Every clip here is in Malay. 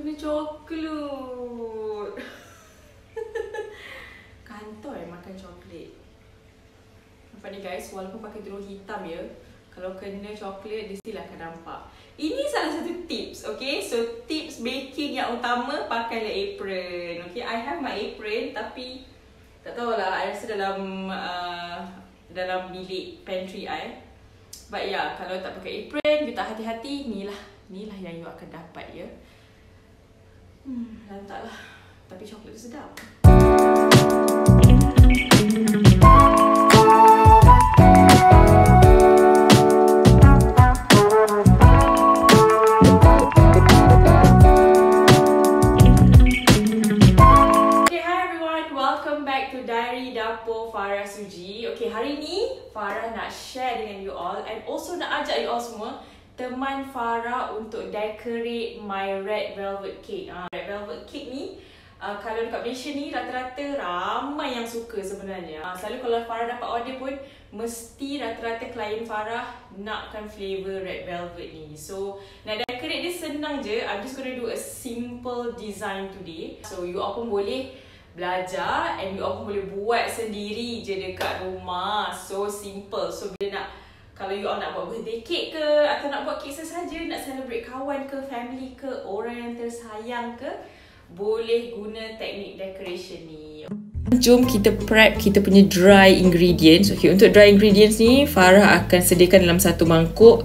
kena coklat. Kantoi makan coklat. Nampak ni guys, walaupun pakai tudung hitam ya, kalau kena coklat, dia still akan nampak. Ini salah satu tips, okay? So, tips baking yang utama, pakailah apron. Okay, I have my apron, tapi tak tahulah, I rasa dalam bilik pantry I. But yeah, kalau tak pakai apron, you tak hati-hati, ni lah yang you akan dapat ya. Lantaklah. Tapi coklat tu sedap. Farah Suji. Okay, hari ni Farah nak share dengan you all and also nak ajak you all semua teman Farah untuk decorate my red velvet cake. Red velvet cake ni kalau dekat Malaysia ni rata-rata ramai yang suka sebenarnya. Selalu kalau Farah dapat order pun mesti rata-rata klien Farah nakkan flavor red velvet ni. So nak decorate dia senang je. I'm just gonna do a simple design today. So you all pun boleh belajar and you all pun boleh buat sendiri je dekat rumah. So simple. So bila kalau you all nak buat birthday cake ke atau nak buat kek sesaja, nak celebrate kawan ke, family ke, orang yang tersayang ke, boleh guna teknik decoration ni. Jom kita prep kita punya dry ingredients. Okay, untuk dry ingredients ni Farah akan sediakan dalam satu mangkuk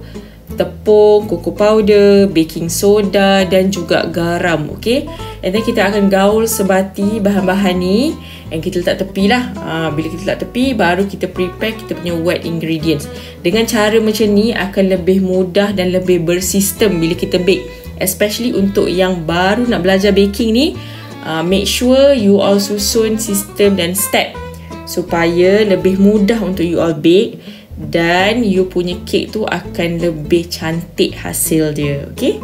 tepung, cocoa powder, baking soda dan juga garam. Okay, and then kita akan gaul sebati bahan-bahan ni and kita letak tepi lah. Bila kita letak tepi, baru kita prepare kita punya wet ingredients. Dengan cara macam ni akan lebih mudah dan lebih bersistem bila kita bake, especially untuk yang baru nak belajar baking ni. Make sure you all susun sistem dan step supaya lebih mudah untuk you all bake dan you punya kek tu akan lebih cantik hasil dia. Okay?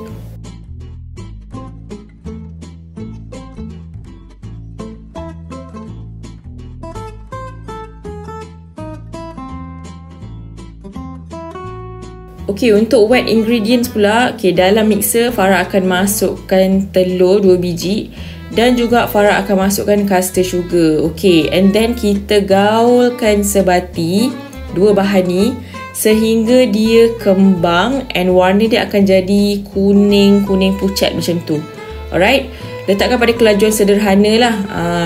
Okay, untuk wet ingredients pula, okay, dalam mixer Farah akan masukkan telur 2 biji dan juga Farah akan masukkan custard sugar. Okay, and then kita gaulkan sebati dua bahan ni sehingga dia kembang and warna dia akan jadi kuning-kuning pucat macam tu. Alright, letakkan pada kelajuan sederhana lah.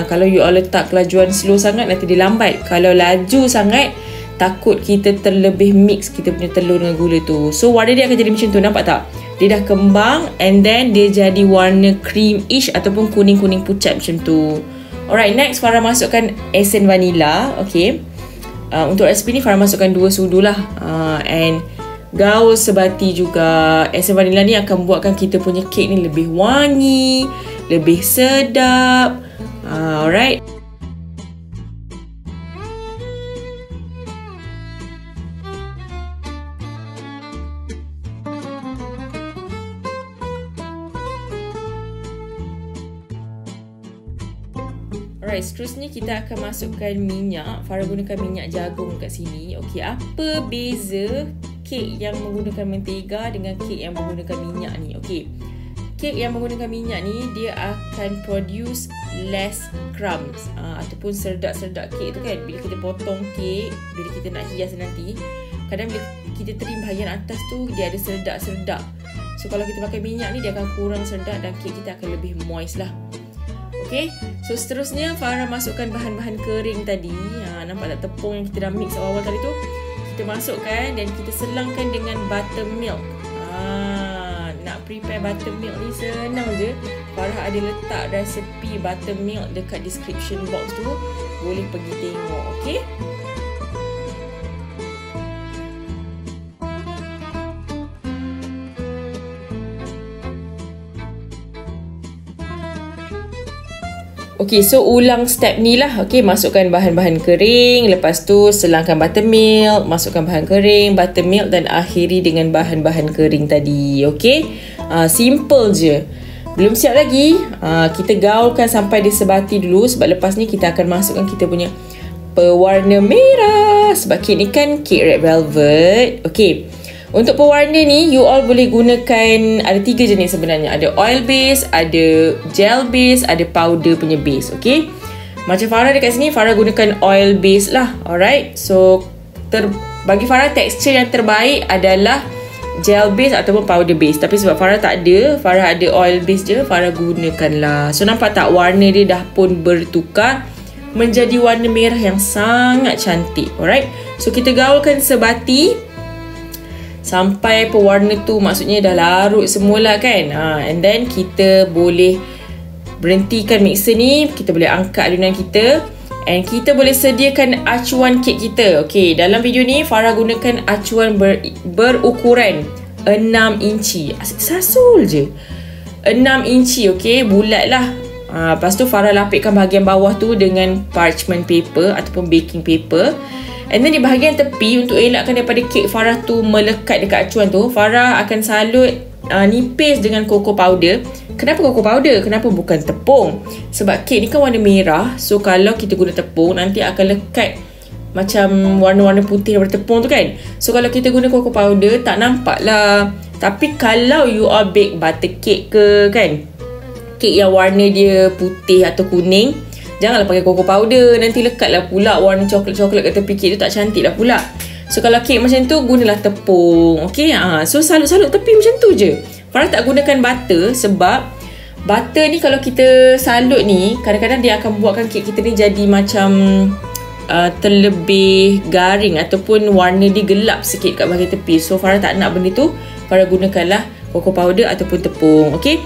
Kalau you all letak kelajuan slow sangat nanti dia lambat. Kalau laju sangat takut kita terlebih mix kita punya telur dengan gula tu. So warna dia akan jadi macam tu, nampak tak? Dia dah kembang and then dia jadi warna creamish ataupun kuning-kuning pucat macam tu. Alright, next Farah masukkan esen vanilla. Okay, untuk resipi ni Farah masukkan 2 sudu lah. And gaul sebati juga. Esen vanilla ni akan buatkan kita punya kek ni lebih wangi, lebih sedap. Alright. Alright, seterusnya kita akan masukkan minyak. Farah gunakan minyak jagung kat sini. Okey, apa beza kek yang menggunakan mentega dengan kek yang menggunakan minyak ni? Okey, kek yang menggunakan minyak ni dia akan produce less crumbs ataupun serdak-serdak kek tu kan. Bila kita potong kek, bila kita nak hias nanti, kadang bila kita trim bahagian atas tu dia ada serdak-serdak. So kalau kita pakai minyak ni dia akan kurang serdak dan kek kita akan lebih moist lah. Okay, so seterusnya Farah masukkan bahan-bahan kering tadi. Nampak tak tepung yang kita dah mix awal-awal tadi tu? Kita masukkan dan kita selangkan dengan buttermilk. Nak prepare buttermilk ni senang je. Farah ada letak resepi buttermilk dekat description box tu. Boleh pergi tengok, okay? Okay, so ulang step ni lah. Okay, masukkan bahan-bahan kering. Lepas tu selangkan buttermilk. Masukkan bahan kering, buttermilk dan akhiri dengan bahan-bahan kering tadi. Okay, simple je. Belum siap lagi. Kita gaulkan sampai dia sebati dulu. Sebab lepas ni kita akan masukkan kita punya pewarna merah. Sebab kek ni kan kek red velvet. Okay, Untuk pewarna ni, you all boleh gunakan, ada 3 jenis sebenarnya. Ada oil base, ada gel base, ada powder punya base. Okay, macam Farah dekat sini, Farah gunakan oil base lah. Alright, so bagi Farah tekstur yang terbaik adalah gel base ataupun powder base. Tapi sebab Farah tak ada, Farah ada oil base je, Farah gunakan lah. So nampak tak, warna dia dah pun bertukar menjadi warna merah yang sangat cantik. Alright, so kita gaulkan sebati sampai pewarna tu maksudnya dah larut semula kan. And then kita boleh berhentikan mixer ni, kita boleh angkat adunan kita, and kita boleh sediakan acuan kek kita. Okay, dalam video ni Farah gunakan acuan berukuran 6 inci. Asyik sasul je 6 inci, okay, bulat lah. Lepas tu Farah lapikkan bahagian bawah tu dengan parchment paper ataupun baking paper. And then di bahagian tepi, untuk elakkan daripada kek Farah tu melekat dekat acuan tu, Farah akan salut nipis dengan cocoa powder. Kenapa cocoa powder? Kenapa bukan tepung? Sebab kek ni kan warna merah. So kalau kita guna tepung, nanti akan lekat macam warna-warna putih daripada tepung tu kan. So kalau kita guna cocoa powder, tak nampak lah. Tapi kalau you all bake butter cake ke kan, kek yang warna dia putih atau kuning, janganlah pakai cocoa powder. Nanti lekatlah pula warna coklat-coklat kat tepi kek tu, tak cantik lah pula. So kalau kek macam tu, gunalah tepung. Okay, so salut-salut tepi macam tu je. Farah tak gunakan butter sebab butter ni kalau kita salut ni, kadang-kadang dia akan buatkan kek kita ni jadi macam terlebih garing ataupun warna dia gelap sikit kat bahagian tepi. So Farah tak nak benda tu, Farah gunakanlah cocoa powder ataupun tepung. Okay,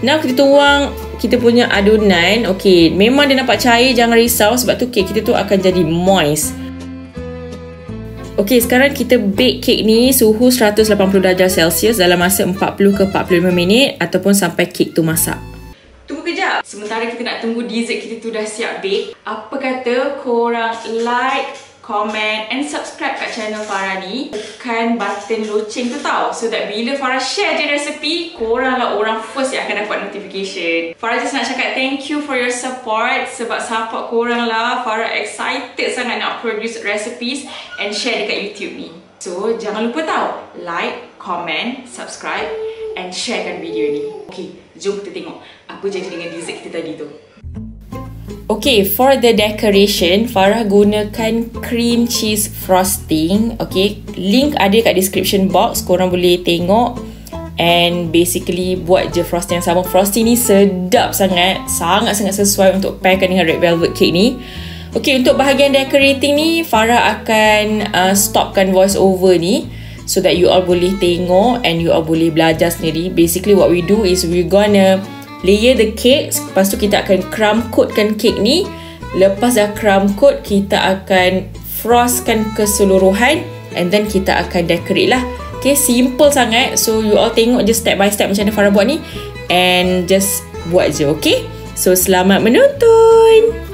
now kita tuang kita punya adunan. Okay, memang dia nampak cair, jangan risau sebab tu kek kita tu akan jadi moist. Okay, sekarang kita bake kek ni suhu 180 darjah Celsius dalam masa 40 ke 45 minit ataupun sampai kek tu masak. Tunggu kejap. Sementara kita nak tunggu dessert kita tu dah siap bake, apa kata korang like, comment and subscribe kat channel Farah ni. Tekan button loceng tu tau, so that bila Farah share je resepi, korang lah orang first yang akan dapat notification. Farah just nak cakap thank you for your support. Sebab support korang lah Farah excited sangat nak produce recipes and share dekat YouTube ni. So jangan lupa tau, like, comment, subscribe and sharekan video ni. Okay, jom kita tengok apa jadi dengan dessert kita tadi tu. Okay, for the decoration, Farah gunakan cream cheese frosting. Okay, link ada kat description box, korang boleh tengok. And basically buat je frosting yang sama. Frosting ni sedap sangat, sangat-sangat sesuai untuk pairkan dengan red velvet cake ni. Okay, untuk bahagian decorating ni, Farah akan stopkan voice over ni so that you all boleh tengok and you all boleh belajar sendiri. Basically what we do is we gonna layer the cake. Lepas tu kita akan crumb coatkan cake ni. Lepas dah crumb coat, kita akan frostkan keseluruhan. And then kita akan decorate lah. Okay, simple sangat. So you all tengok je step by step macam mana Farah buat ni. And just buat je, okay? So selamat menonton!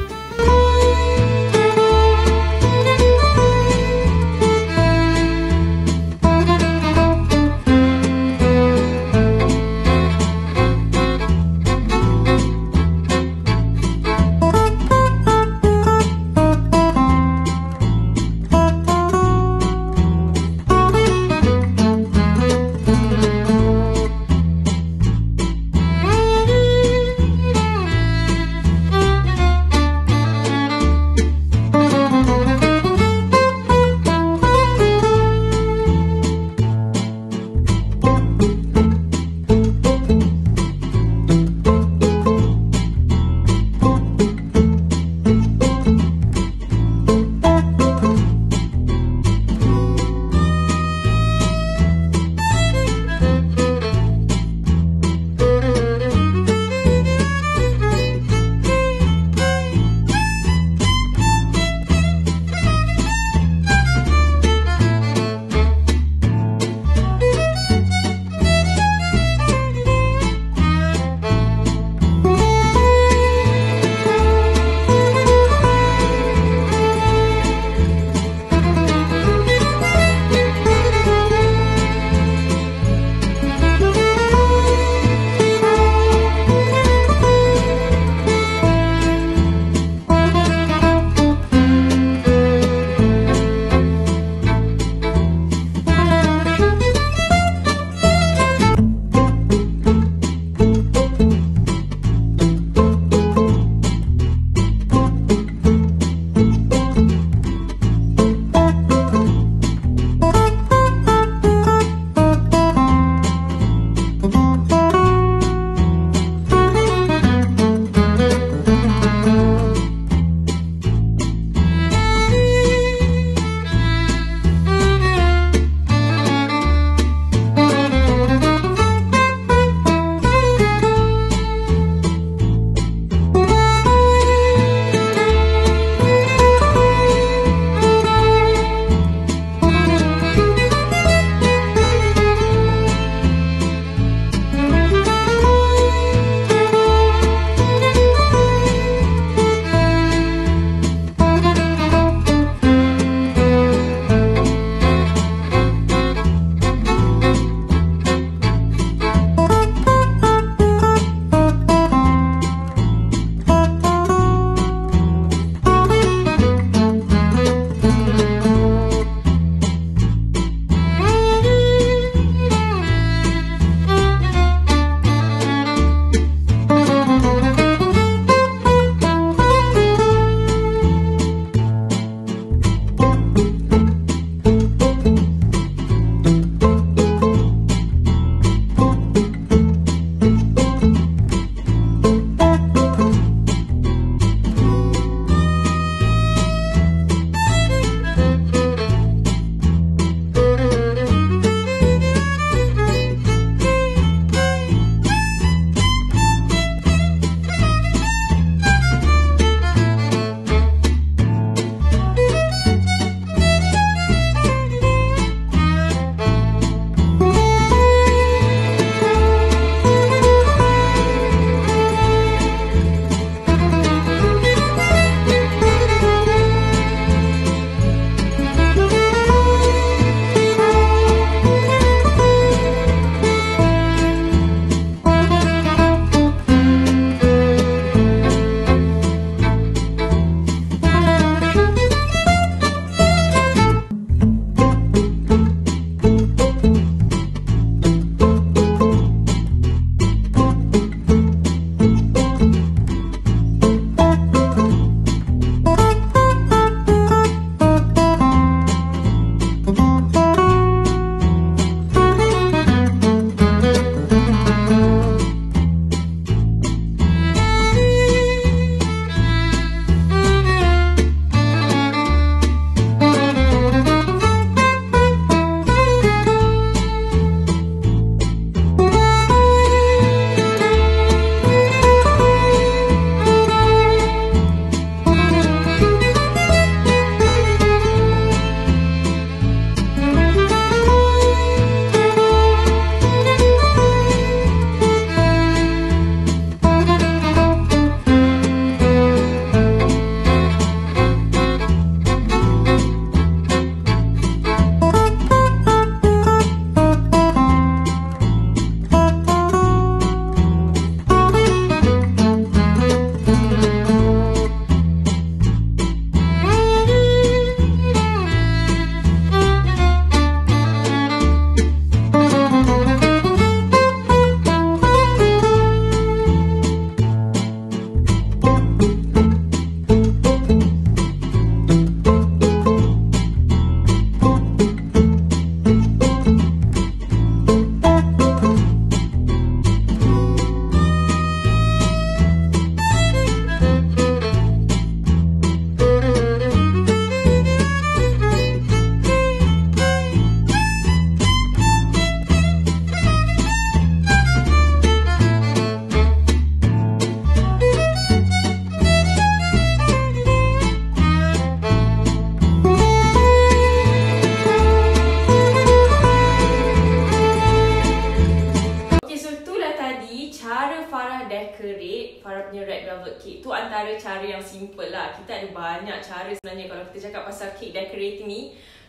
Farah decorate Farah punya red velvet cake. Tu antara cara yang simple lah. Kita ada banyak cara sebenarnya kalau kita cakap pasal cake decorating ni.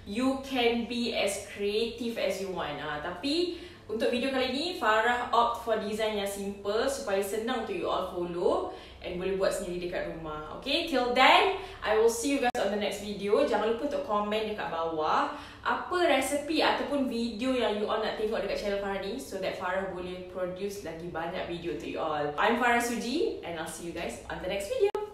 You can be as creative as you want. Tapi untuk video kali ni, Farah opt for design yang simple supaya senang untuk you all follow and boleh buat sendiri dekat rumah. Okay, till then, I will see you guys on the next video. Jangan lupa untuk komen dekat bawah apa resepi ataupun video yang you all nak tengok dekat channel Farah ni so that Farah boleh produce lagi banyak video untuk you all. I'm Farah Suji and I'll see you guys on the next video.